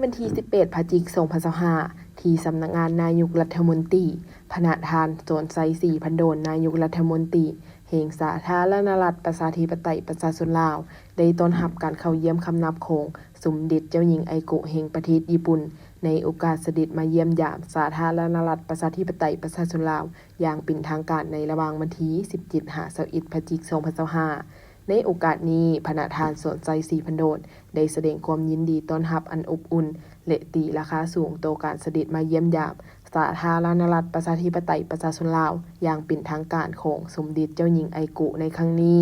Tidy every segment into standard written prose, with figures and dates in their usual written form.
วันที่18 พฤศจิกายน 2025ที่สำนักงานนายกรัฐมนตรีพระธานสวนไซ4พันโดนนายกรัฐมนตรีแห่งสาธารณรัฐประชาธิปไตยประชาชนลาวได้ต้อนรับการเข้าเยี่ยมคำนับของสมเด็จเจ้าหญิงไอโกะแห่งประเทศญี่ปุ่นในโอกาสเสด็จมาเยี่ยมยามสาธารณรัฐประชาธิปไตยประชาชนลาวอย่างเป็นทางการในระหว่างวันที่17-21 พฤศจิกายน 2025ในโอกาสนี้พระธานสวนไซ4พันโดนได้แสดงความยินดีต้อนรับอันอบอุ่นและตีราคาสูงต่อการเสด็จมาเยี่ยมยามสาธารณรัฐประชาธิปไตยประชาชนลาวอย่างเป็นทางการของสมเด็จเจ้าหญิงไอโกะในครั้งนี้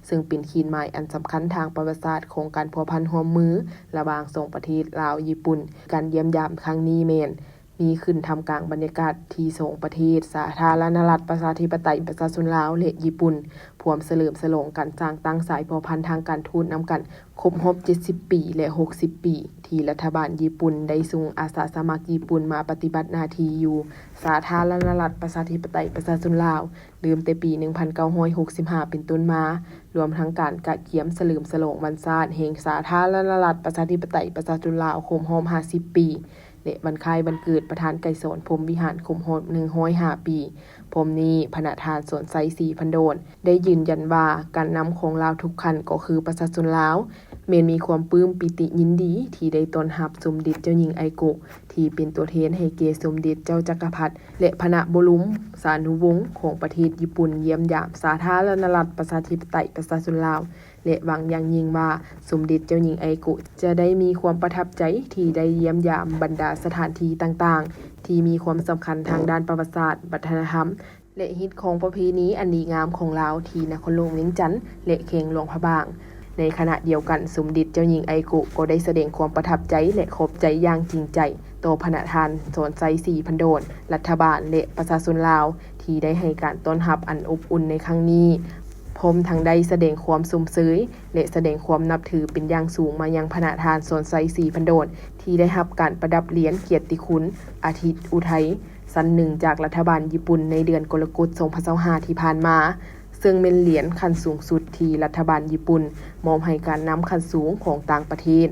ซึ่งเป็นขีดหมายอันสำคัญทางประวัติศาสตร์ของการพัวพันร่วมมือระหว่างสองประเทศลาวญี่ปุ่นการเยี่ยมยามครั้งนี้แม่นมีขึ้นทำกลางบรรยากาศที่สองประเทศสาธารณรัฐประชาธิปไตยประชาชนลาวและญี่ปุ่นพร้อมเฉลิมฉลองการสร้างตั้งสายพัวพันทางการทูตนำกันครบรอบ70 ปีและ60 ปีที่รัฐบาลญี่ปุ่นได้ส่งอาสาสมัครญี่ปุ่นมาปฏิบัติหน้าที่อยู่สาธารณรัฐประชาธิปไตยประชาชนลาวเริ่มแต่ปี 1965 เป็นต้นมารวมทั้งการกะเกียมเฉลิมฉลองวันชาติแห่งสาธารณรัฐประชาธิปไตยประชาชนลาวครบรอบ50 ปีและวันคล้ายวันเกิดประธานไกรสอนพรหมวิหารครบรอบ105 ปีพร้อมนี้พระธานสวนไซ4พันโดนได้ยืนยันว่าการนำของลาวทุกคันก็คือประชาชนลาวแม้นมีความปลื้มปิติยินดีที่ได้ต้อนรับสมเด็จเจ้าหญิงไอโกะที่เป็นตัวแทนให้เกียรติสมเด็จเจ้าจักรพรรดิและพระบรมสานุวงศ์ของประเทศญี่ปุ่นเยี่ยมยามสาธารณรัฐประชาธิปไตยประชาชนลาวและหวังอย่างยิ่งว่าสมเด็จเจ้าหญิงไอโกะจะได้มีความประทับใจที่ได้เยี่ยมยามบรรดาสถานที่ต่างๆที่มีความสำคัญทางด้านประวัติศาสตร์วัฒนธรรมและฮิตของประเพณีอันดีงามของลาวที่นครหลวงเวียงจันทน์และเขงหลวงพระบางในขณะเดียวกันสมเด็จเจ้าหญิงไอโกะก็ได้แสดงความประทับใจและขอบใจอย่างจริงใจต่อพระธานสวนไซ4พันโดนรัฐบาลและประชาชนลาวที่ได้ให้การต้อนรับอันอบอุ่นในครั้งนี้พร้อมทั้งได้แสดงความสมเสยและแสดงความนับถือเป็นอย่างสูงมายังพระธานสวนไซ4พันโดนที่ได้รับการประดับเหรียญเกียรติคุณอาทิตย์อุทัยสั้นหนึ่งจากรัฐบาลญี่ปุ่นในเดือนกรกฎาคม 2025 ที่ผ่านมาซึ่งเป็นเหรียญขั้นสูงสุดที่รัฐบาลญี่ปุ่นมอบให้การนำขั้นสูงของต่างประเทศ